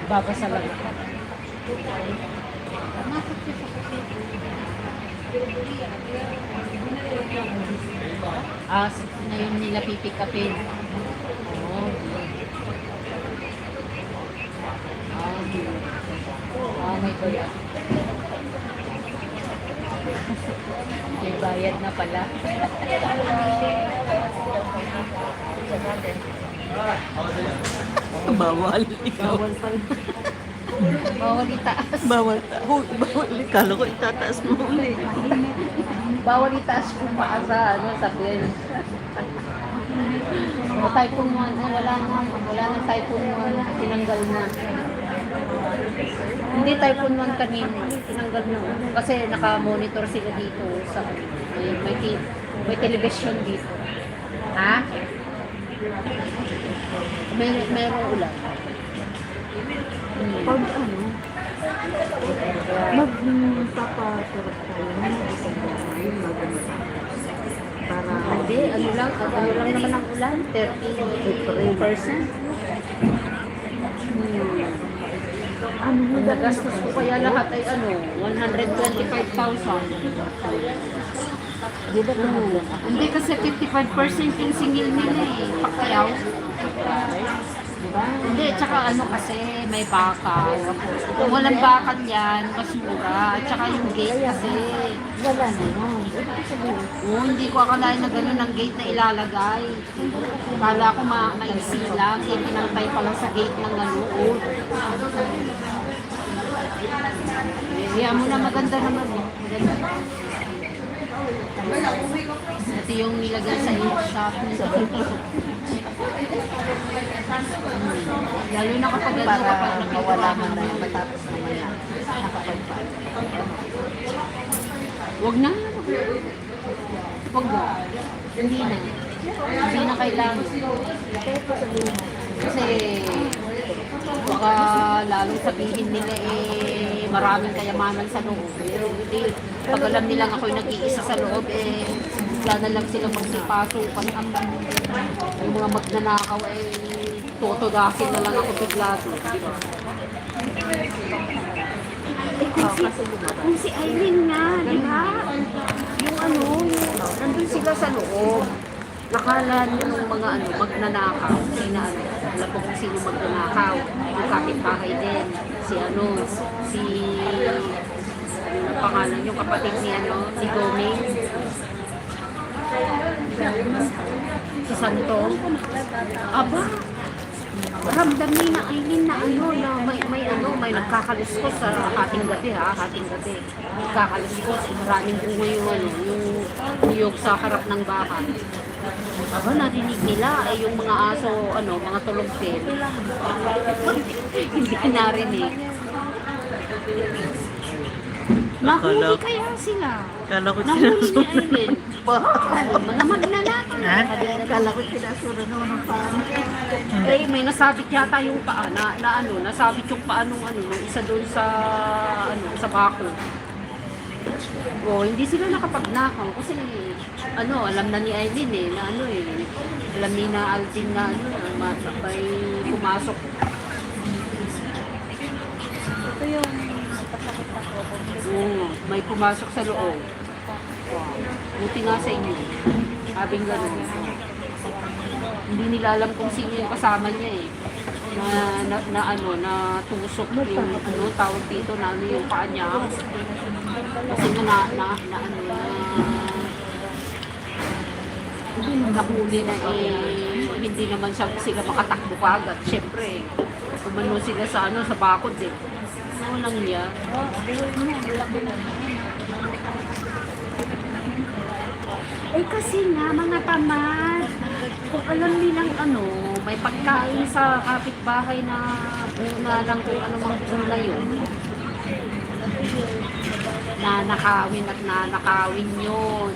Babasa lang. Ngayon nila pipick upin. Oh. May bayad. May bayad na pala. Bawal. Ikaw. Bawal pala. Bawal itaas. Bawal. Bawal. Kala ko itataas mo ulit. Bawal itaas kung paasa. Ano sabihin? O Typhoon 1. Wala na Typhoon 1. Tinanggal na. Hindi Typhoon 1 kanina. Tinanggal na. Kasi naka-monitor sila dito sa may television dito. Ha? Merong ulan. Pag ano, magpapasarap tayo ng isang bahay, maganda. Para Hindi, ano lang naman ang ulan. 30%. ano mo Nagastos ko kaya lahat ay 125,000. di ba tumulan ako? Hindi kasi 55% yung singil nila eh. Pakayaw. Diba? Hindi, tsaka kasi may bakal. Kung walang bakal yan, mas mura. At tsaka yung gate kasi. Wala na yun. Ibig sabihin, Hindi ko akalain na gano'n ang gate na ilalagay. Kala ko maiksi lang. Kaya pinantay pa lang sa gate ng loob. Kaya mo na maganda naman. Maganda. Ito yung nilagay sa shop nito. Lalo na kapag para mawala man na yung matapos naman yan. Nakapagpag. Wag na. Wag na. Hindi na. Hindi na kailangan. Kasi baka lalong sabihin nila maraming kayamanan sa loob. Hindi. Pag alam nilang ako'y nag-iisa sa loob wala na lang silang magsipasukan. Yung mga magnanakaw tutudasin na lang ako bigla. Kung si Aileen nga, di ba? Yung nandun sila sa loob. Nakala ng mga magnanakaw. Alam ko kung sino magnanakaw. Yung kapitbahay din. Si pangalan yung kapatid ni si Gomez. Si Santo. Aba, ramdam ni na Aileen na may nagkakaluskos sa hating gabi. Nagkakaluskos, maraming bunga yung niyog sa harap ng bahay. Aba, narinig nila yung mga aso, mga tulog din. Hindi narinig. Nahuli kaya sila. Kala ko Nahuli ni sinasunod. Aileen. Mga magnanakaw. Kala ko sinasura naman ng paan. May nasabit yata yung paa nasabit yung paa nung isa doon sa bako. Hindi sila nakapagnakaw kasi alam na ni Aileen alam ni na Alvin na may pumasok. Ito yung pasakit ako. May pumasok sa loob. Buti nga sa inyo. Sabing gano'n. Hindi nila alam kung sino yung kasama niya na tusok yung tawag dito na yung paa niya. Kasi nahuli na hindi naman sila makatakbo agad. Siyempre, kumano sila sa bakod Ano lang niya? Kasi nga, mga tamad. Kung alam nilang may pagkain sa kapitbahay na bunga lang kung ano mang bunga yun. Nanakawin yun.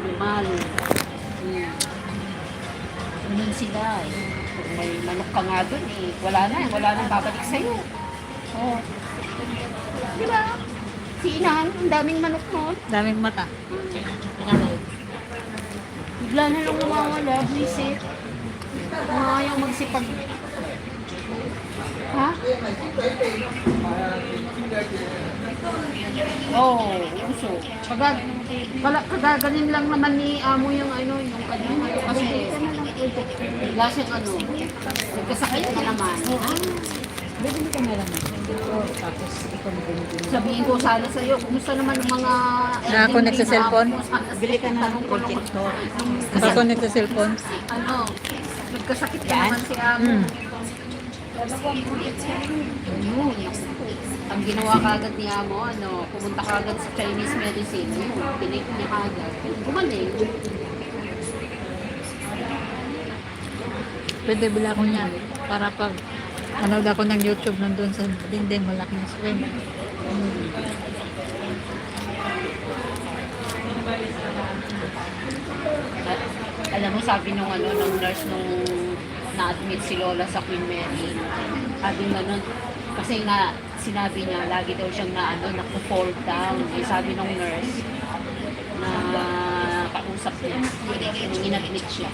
Animal. Ganun sila Kung may manok ka nga dun wala nang babalik sa'yo. Diba? Si Inang, ang daming manok nun. Daming mata. Bigla na lang nawawala, visit. Ayaw magsipag. Ha? Oo, uso. Kagaganin lang naman ni Amo yung ano, yung kanya. Kasi, wala siyang ano, nagkasakit na naman. Bibili ka na lang. Tapos ikaw na bumibili. Sabihin ko sana sa'yo, kumusta naman yung mga... Nakakonect sa cellphone? Bili ka na ng projector. Nakakonect sa cellphone? Ano, nagkasakit na naman si Amo. Ayun, ang ginawa kagad ni Amo, ano, pumunta kagad sa Chinese medicine, yun, pinake niya kagad. Gumaling. Pwede bila ko niyan. Para pag manood ako ng YouTube nandun sa dinding malaking screen. Alam mo, sabi nung ano, nung nurse nung na-admit si Lola sa Queen Mary, sabi nga nun, kasi nga, sinabi niya, lagi daw siyang na ano, naku-fall down. Eh, sabi nung nurse, na kausap niya, nung in-admit siya.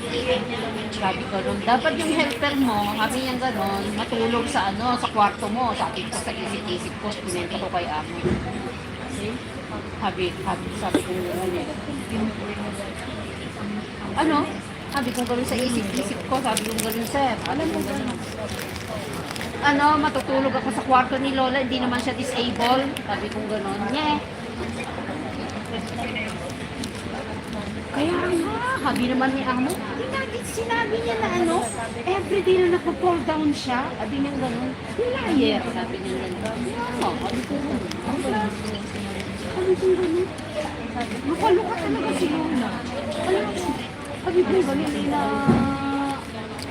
Sabi ko nun, dapat yung helper mo, sabi niya gano'n, matulog sa ano, sa kwarto mo. Sabi ko sa isip-isip ko, pinenta ko kay Amo. Sabi ko gano'n eh. Ano? Sabi ko gano'n sa isip-isip ko, sabi ko gano'n, sir. Alam mo gano'n. Ano, matutulog ako sa kwarto ni Lola, hindi naman siya disabled. Sabi ko gano'n, nye. Kaya nga, sabi naman ni Amo, sinabi niya na ano, everyday na nagpo-fall down siya. Sabi niya gano'n, liar. Sabi niya gano'n. Oo, sabi ko gano'n. Sabi ko gano'n. Mapaluka talaga si Lola. Alam mo, sabi ko gano'n na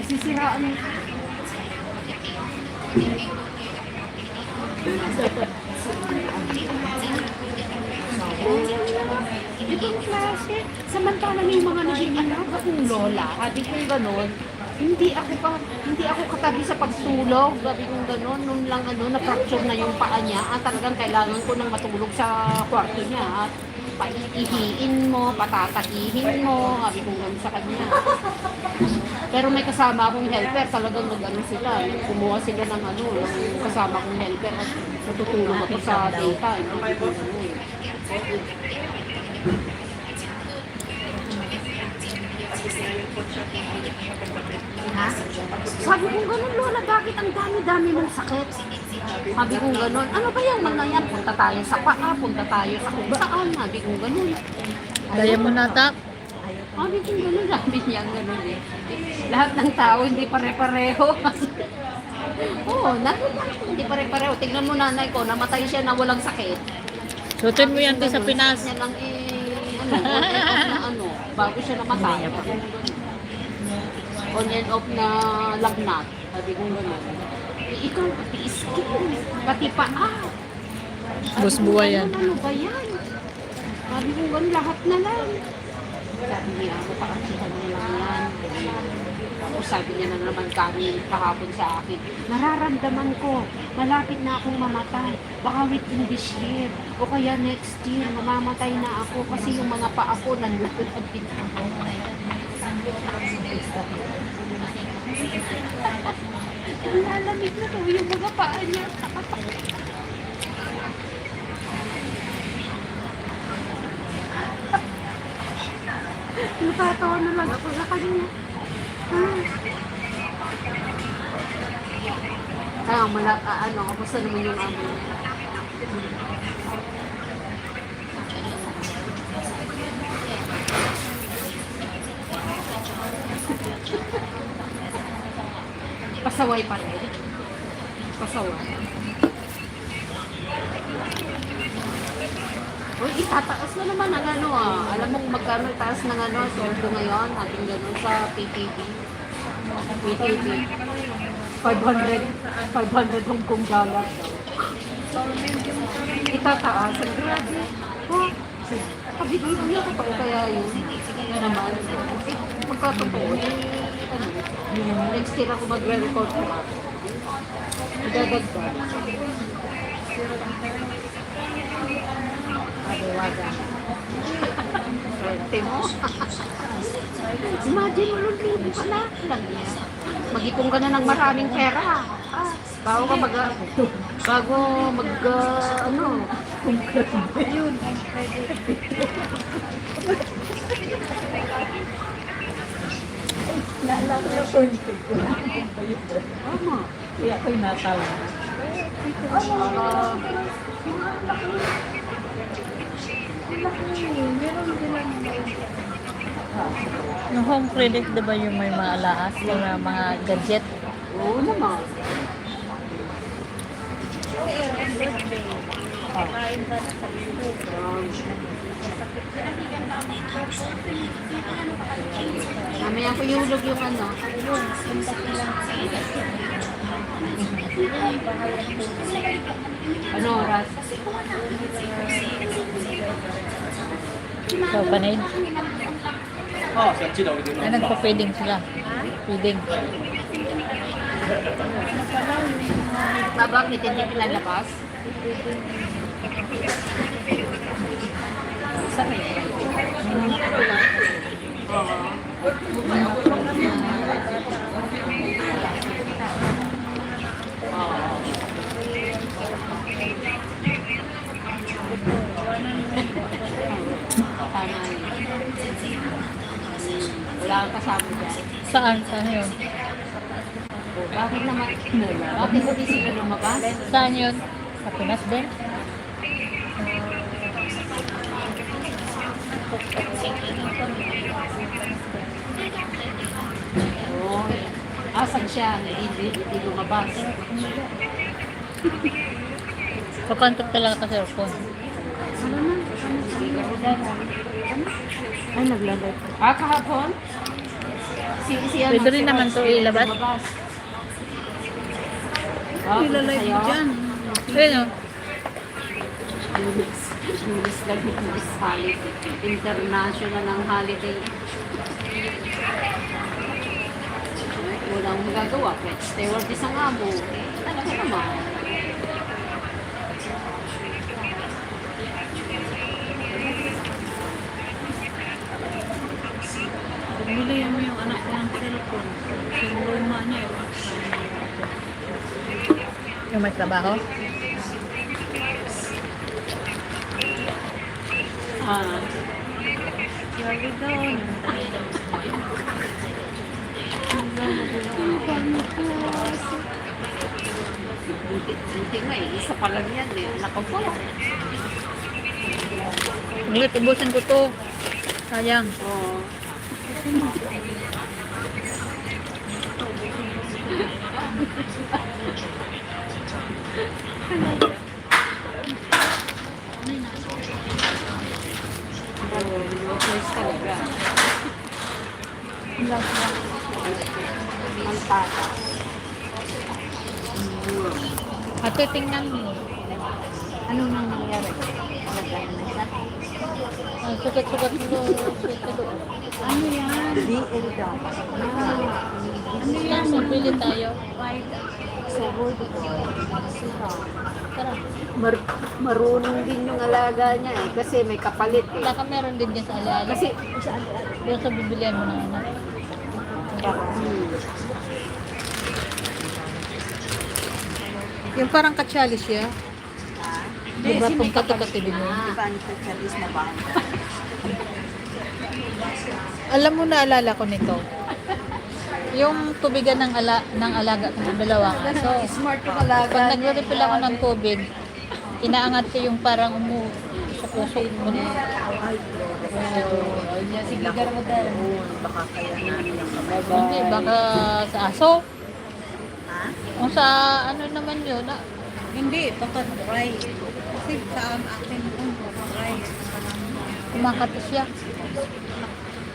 sisiraan niya. Ibang klase. Samantalang yung mga naging anak akong lola, sabi ko gano'n, hindi ako katabi sa pagtulog, sabi ko gano'n, nung lang ano, na-fracture na yung paa niya, talagang kailangan ko nang matulog sa kwarto niya, at paihiin mo, patatakihin mo, sabi ko gano'n sa kanya. Pero may kasama akong helper, talagang nag-ano sila, kumuha sila ng ano, ng kasama akong helper at natutulong ako sa data. Ha? Sabi ko gano'n, Lola, bakit ang dami-dami mong sakit? Sabi ko gano'n, ano ba yung mga yan? Punta tayo sa paa, punta tayo sa kung saan. Sabi ko gano'n. Daya mo na tak. Sabi ko gano'n, sabi niya gano'n eh. Lahat ng tao hindi pare-pareho. Oo, hindi pare-pareho. Tingnan mo nanay ko, namatay siya na walang sakit. Sutin mo yan doon sa Pinas. Niya lang bago siya namatay. On and off na lagnat. Sabi ko gano'n. Ikaw, pati skin, pati paa. Busbuhay yan. Ano ba yan? Sabi ko gano'n, lahat na lang. Sabi niya, paasihan niya lang yan. Tapos sabi niya na naman kami kahapon sa akin, nararamdaman ko, malapit na akong mamatay. Baka within this year, o kaya next year, mamamatay na ako kasi yung mga paa ko nanlalapit. Lalamig na to yung mga paa niya. Natatawa na lang ako sa kanya. Ano, kamusta naman yung amo niya? Pasaway pa rin. Pasaway. Uy, itataas na naman ang ano ah. Alam mo kung magkano itaas ng ano, sweldo ngayon, ating gano'n sa PTV. PTV. 500 Hong Kong dollar. Itataas. Grabe. Oh, kabigil niya ko pa kaya yun. Yan naman. Magkatotoo. Ano, next year ako magre-record ko. Idadagdag. Adewaga. Swerte mo. Imagine mo, libo ka na. Mag-ipong ka na ng maraming pera. Bago ka ano, Yun, ang pwede. Naalala ko yung tama. Kaya ako'y natawa. Yung home credit, di ba yung may mga alaas, yung mga gadget? Oo naman. Mamaya ko ihulog yung ano. Ano oras? So, panay. Ay, nagpa-feeding sila. Feeding. Bakit hindi pinalabas? Saan wala kang kasama dyan. Saan? Saan yun? Bakit naman? Bakit hindi sila lumabas? Saan yun? Sa Pinas din? Oo. Asan siya? Hindi lumabas. Papantok talaga ka cellphone. Ay, naglalay. Kahapon? Siya Pwede rin naman to ilabas. Nilalay mo dyan. Ayun o. English lang English holiday. International ang holiday. Walang magagawa. Pwede steward isang amo. Talaga naman. Nilayan mo yung anak ko ng cellphone. Yung luma niya. Yung may trabaho. Here we go. Hindi nga eh. Isa pa lang yan eh. Anak ko po. Ulit, ubusin ko to. Sayang. Oo. Choice talaga. Ang tata. Ate, tingnan mo. Ano nang nangyari? Ang sugat-sugat mo. Ano yan? DL daw. Ano yan? Pili tayo. So good. Tara. Marunong din yung alaga niya eh. Kasi may kapalit eh. Baka meron din dyan sa alaala. Kasi, Yung sa bibilihan mo na anak. Yung parang katsali siya. Di ba kung katikati din yun? na ba? Alam mo, naalala ko nito. Yung tubigan ng alaga ko ng dalawang aso. smart yung alaga Pag niya. nagre-refill ako ng tubig, inaangat ko yung parang sa puso mo. Sige, garadan. Baka kaya namin yung Hindi, baka sa aso. Kung sa ano naman yun, Hindi, baka dry. Kasi sa akin kung dry. kumakati siya.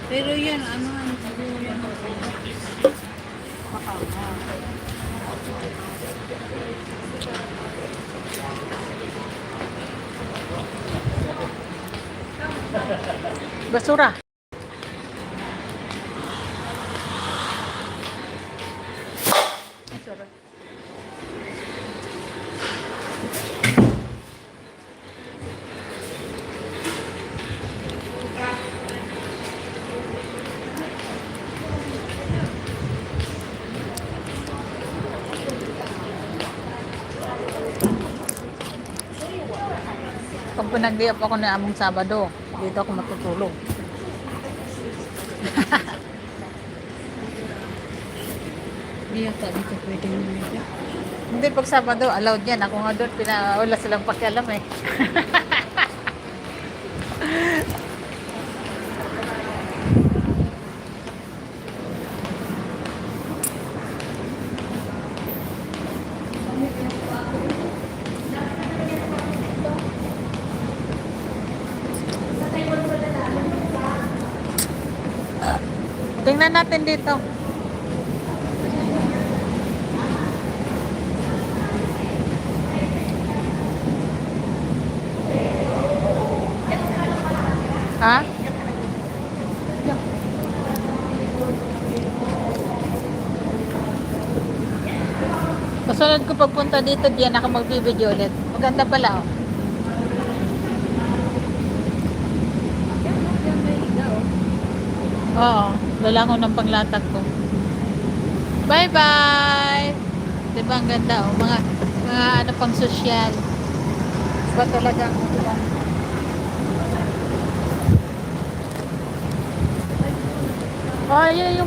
Pero yan, ano ang siguro yan. Basura. Pag pinag-day off ako na among Sabado, dito ako matutulog. Hindi yata dito pwede nyo. Hindi, pag Sabado, allowed yan. Ako nga doon, wala silang pakialam eh. Tingnan natin dito. Ha? Kasunod ko pagpunta dito, diyan ako magbibideo ulit. Maganda pala, oh. Oo, dala ko ng panglatag ko. Bye-bye! Diba ang ganda, oh. Mga ano pang sosyal. Diba talaga? Oh, yun yung